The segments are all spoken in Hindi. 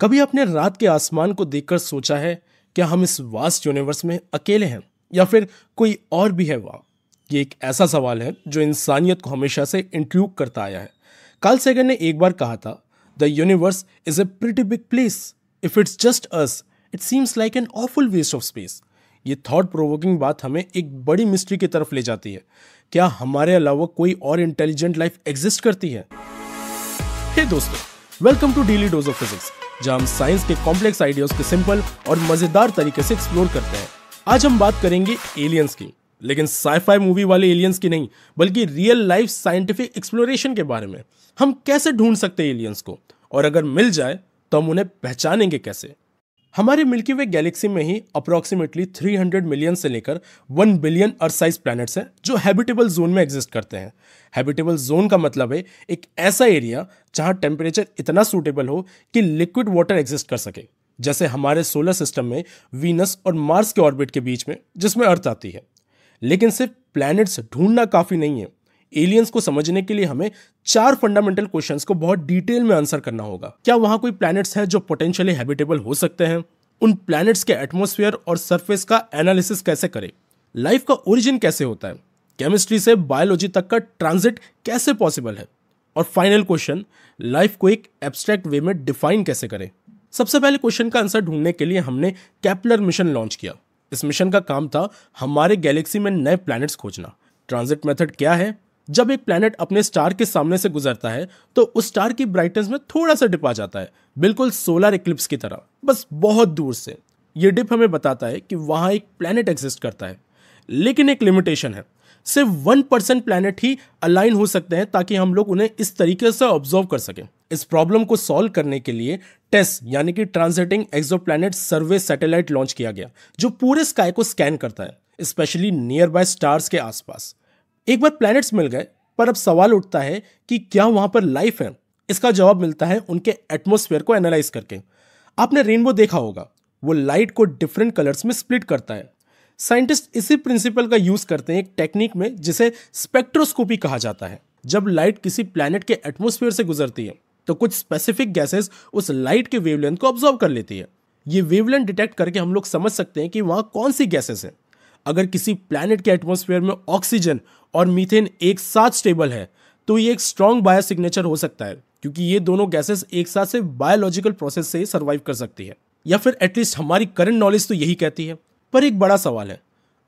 कभी आपने रात के आसमान को देखकर सोचा है क्या हम इस वास्ट यूनिवर्स में अकेले हैं या फिर कोई और भी है वहाँ? ये एक ऐसा सवाल है जो इंसानियत को हमेशा से इंट्रिग्यूट करता आया है। कार्ल सेगन ने एक बार कहा था, the universe is a pretty big place, if it's just us it seems like an awful waste of space. ये थॉट प्रोवोकिंग बात हमें एक बड़ी मिस्ट्री की तरफ ले जाती है। क्या हमारे अलावा कोई और इंटेलिजेंट लाइफ एग्जिस्ट करती है? हे दोस्तों, welcome to daily dose of physics, जहां हम साइंस के कॉम्प्लेक्स आइडियाज को सिंपल और मजेदार तरीके से एक्सप्लोर करते हैं। आज हम बात करेंगे एलियंस की, लेकिन साई-फाई मूवी वाले एलियंस की नहीं, बल्कि रियल लाइफ साइंटिफिक एक्सप्लोरेशन के बारे में। हम कैसे ढूंढ सकते हैं एलियंस को, और अगर मिल जाए तो हम उन्हें पहचानेंगे कैसे? हमारे मिल्की वे गैलेक्सी में ही अप्रोक्सीमेटली 300 मिलियन से लेकर 1 बिलियन अर्थ साइज प्लैनेट्स हैं जो हैबिटेबल जोन में एग्जिस्ट करते हैं। हैबिटेबल जोन का मतलब है एक ऐसा एरिया जहां टेम्परेचर इतना सूटेबल हो कि लिक्विड वाटर एग्जिस्ट कर सके, जैसे हमारे सोलर सिस्टम में वीनस और मार्स के ऑर्बिट के बीच में, जिसमें अर्थ आती है। लेकिन सिर्फ प्लैनेट्स ढूंढना काफी नहीं है। एलियंस को समझने के लिए हमें 4 फंडामेंटल क्वेश्चंस को बहुत डिटेल में आंसर करना होगा। क्या वहां कोई प्लैनेट्स हैं जो पोटेंशियली हैबिटेबल हो सकते हैं? उन प्लैनेट्स के एटमॉस्फेयर और सरफेस का एनालिसिस कैसे करें? लाइफ का ओरिजिन कैसे होता है? केमिस्ट्री से बायोलॉजी तक का ट्रांजिट कैसे पॉसिबल है? और फाइनल क्वेश्चन, लाइफ को एक एब्स्ट्रैक्ट वे में डिफाइन कैसे करें? सबसे पहले क्वेश्चन का आंसर ढूंढने के लिए हमने केपलर मिशन लॉन्च किया। इस मिशन का काम था हमारे गैलेक्सी में नए प्लैनेट्स खोजना। ट्रांजिट मेथड क्या है? जब एक प्लैनेट अपने स्टार के सामने से गुजरता है तो उस स्टार की ब्राइटनेस में थोड़ा सा डिप आ जाता है, बिल्कुल सोलर इक्लिप्स की तरह, बस बहुत दूर से। ये डिप हमें बताता है कि वहां एक प्लैनेट एग्जिस्ट करता है। लेकिन एक लिमिटेशन है, सिर्फ 1% प्लैनेट ही अलाइन हो सकते हैं ताकि हम लोग उन्हें इस तरीके से ऑब्जर्व कर सकें। इस प्रॉब्लम को सॉल्व करने के लिए टेस यानी कि ट्रांजिटिंग एक्सोप्लैनेट सर्वे सैटेलाइट लॉन्च किया गया, जो पूरे स्काई को स्कैन करता है, स्पेशली नियर बाय स्टार्स के आसपास। एक बार प्लैनेट्स मिल गए, पर अब सवाल उठता है कि क्या वहां पर लाइफ है? इसका जवाब मिलता है उनके एटमॉस्फेयर को एनालाइज करके। आपने रेनबो देखा होगा, वो लाइट को डिफरेंट कलर्स में स्प्लिट करता है। साइंटिस्ट इसी प्रिंसिपल का यूज करते हैं एक टेक्निक में जिसे स्पेक्ट्रोस्कोपी कहा जाता है। जब लाइट किसी प्लैनेट के एटमॉस्फेयर से गुजरती है तो कुछ स्पेसिफिक गैसेस उस लाइट के वेवलेंथ को ऑब्जर्व कर लेती है। ये वेवलेंथ डिटेक्ट करके हम लोग समझ सकते हैं कि वहां कौन सी गैसेस हैं। अगर किसी प्लैनेट के एटमॉस्फेयर में ऑक्सीजन और मीथेन एक साथ स्टेबल है तो ये एक स्ट्रॉन्ग बायो सिग्नेचर हो सकता है, क्योंकि ये दोनों गैसेस एक साथ से बायोलॉजिकल प्रोसेस से सर्वाइव कर सकती है, या फिर एटलीस्ट हमारी करंट नॉलेज तो यही कहती है। पर एक बड़ा सवाल है,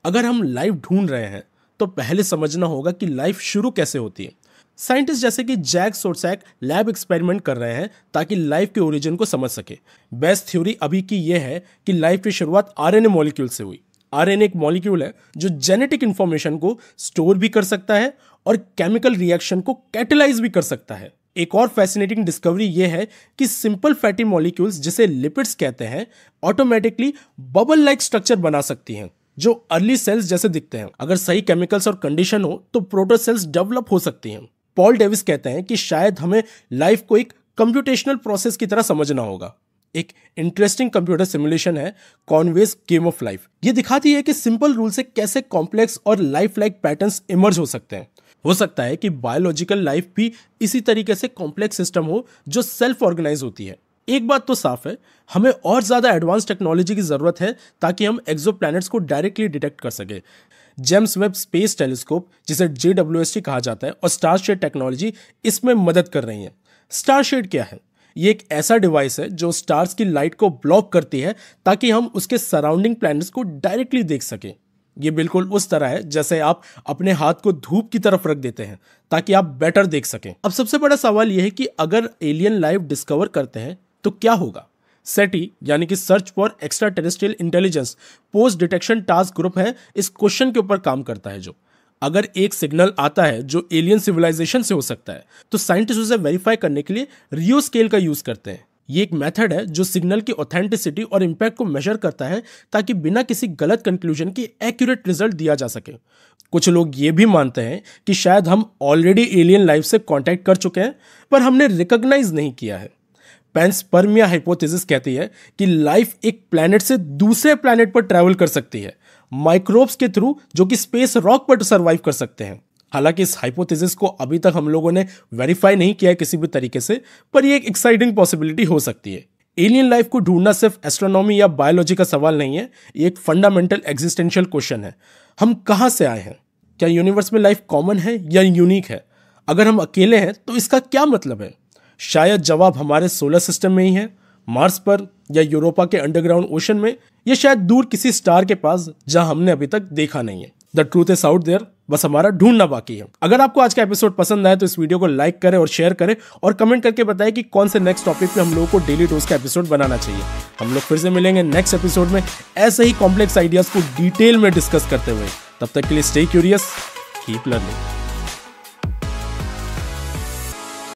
अगर हम लाइफ ढूंढ रहे हैं तो पहले समझना होगा कि लाइफ शुरू कैसे होती है। साइंटिस्ट जैसे कि जैक सोर्सैक लैब एक्सपेरिमेंट कर रहे हैं ताकि लाइफ के ओरिजिन को समझ सके। बेस्ट थ्योरी अभी की यह है कि लाइफ की शुरुआत आरएनए मॉलिक्यूल से हुई। आरएनए एक मॉलिक्यूल है जो जेनेटिक इंफॉर्मेशन को स्टोर भी कर सकता है और केमिकल रिएक्शन को कैटेलाइज भी कर सकता है। एक और फैसिनेटिंग डिस्कवरी यह है कि सिंपल फैटी मॉलिक्यूल्स, जिसे लिपिड्स कहते हैं, ऑटोमेटिकली बबल लाइक स्ट्रक्चर बना सकती हैं जो अर्ली सेल्स जैसे दिखते हैं। अगर सही केमिकल्स और कंडीशन हो तो प्रोटोसेल्स डेवलप हो सकती हैं। पॉल डेविस कहते हैं कि शायद हमें लाइफ को एक कंप्यूटेशनल प्रोसेस की तरह समझना होगा। एक इंटरेस्टिंग कंप्यूटर सिमुलेशन है कॉनवेस गेम ऑफ लाइफ। ये दिखाती है कि सिंपल रूल से कैसे कॉम्प्लेक्स और लाइफ लाइक पैटर्न्स इमर्ज हो सकते हैं। हो सकता है कि बायोलॉजिकल लाइफ भी इसी तरीके से कॉम्प्लेक्स सिस्टम हो जो सेल्फ ऑर्गेनाइज होती है। एक बात तो साफ है, हमें और ज्यादा एडवांस टेक्नोलॉजी की जरूरत है ताकि हम एक्सोप्लैनेट्स को डायरेक्टली डिटेक्ट कर सके। जेम्स वेब स्पेस टेलीस्कोप, जिसे JWST कहा जाता है, और स्टारशेड टेक्नोलॉजी इसमें मदद कर रही है। स्टारशेड क्या है? ये एक ऐसा डिवाइस है जो स्टार्स की लाइट को ब्लॉक करती है ताकि हम उसके सराउंडिंग प्लैनेट्स को डायरेक्टली देख सकें। ये बिल्कुल उस तरह है जैसे आप अपने हाथ को धूप की तरफ रख देते हैं ताकि आप बेटर देख सकें। अब सबसे बड़ा सवाल यह है कि अगर एलियन लाइफ डिस्कवर करते हैं तो क्या होगा? सेटी यानी कि search for extra terrestrial intelligence post detection task group है, इस क्वेश्चन के ऊपर काम करता है। जो अगर एक सिग्नल आता है जो एलियन सिविलाइजेशन से हो सकता है तो साइंटिस्ट उसे वेरीफाई करने के लिए रियो स्केल का यूज करते हैं। ये एक मेथड है जो सिग्नल की ऑथेंटिसिटी और इंपैक्ट को मेजर करता है ताकि बिना किसी गलत कंक्लूजन के एक्यूरेट रिजल्ट दिया जा सके। कुछ लोग ये भी मानते हैं कि शायद हम ऑलरेडी एलियन लाइफ से कांटेक्ट कर चुके हैं पर हमने रिकॉग्नाइज नहीं किया है। पेंसपर्मिया हाइपोथेसिस कहती है कि लाइफ एक प्लैनेट से दूसरे प्लैनेट पर ट्रैवल कर सकती है, माइक्रोब्स के थ्रू, जो कि स्पेस रॉक पर सर्वाइव कर सकते हैं। हालांकि इस हाइपोथेसिस को अभी तक हम लोगों ने वेरीफाई नहीं किया है किसी भी तरीके से, पर यह एक एक्साइटिंग पॉसिबिलिटी हो सकती है। एलियन लाइफ को ढूंढना सिर्फ एस्ट्रोनॉमी या बायोलॉजी का सवाल नहीं है, ये एक फंडामेंटल एग्जिस्टेंशियल क्वेश्चन है। हम कहाँ से आए हैं? क्या यूनिवर्स में लाइफ कॉमन है या यूनिक है? अगर हम अकेले हैं तो इसका क्या मतलब है? शायद जवाब हमारे सोलर सिस्टम में ही है, मार्स पर, या यूरोपा के अंडरग्राउंड ओशन में, या शायद दूर किसी स्टार के पास जहां हमने अभी तक देखा नहीं है। The truth is out there, बस हमारा ढूंढना बाकी है। अगर आपको आज का एपिसोड पसंद आए तो इस वीडियो को लाइक करें और शेयर करें, और कमेंट करके बताएं कि कौन से नेक्स्ट टॉपिक पे हम लोगों को डेली डोज का एपिसोड बनाना चाहिए। हम लोग फिर से मिलेंगे नेक्स्ट एपिसोड में ऐसे ही कॉम्प्लेक्स आइडियाज को डिटेल में डिस्कस करते हुए। तब तक के लिए स्टे क्यूरियस, कीप लर्निंग।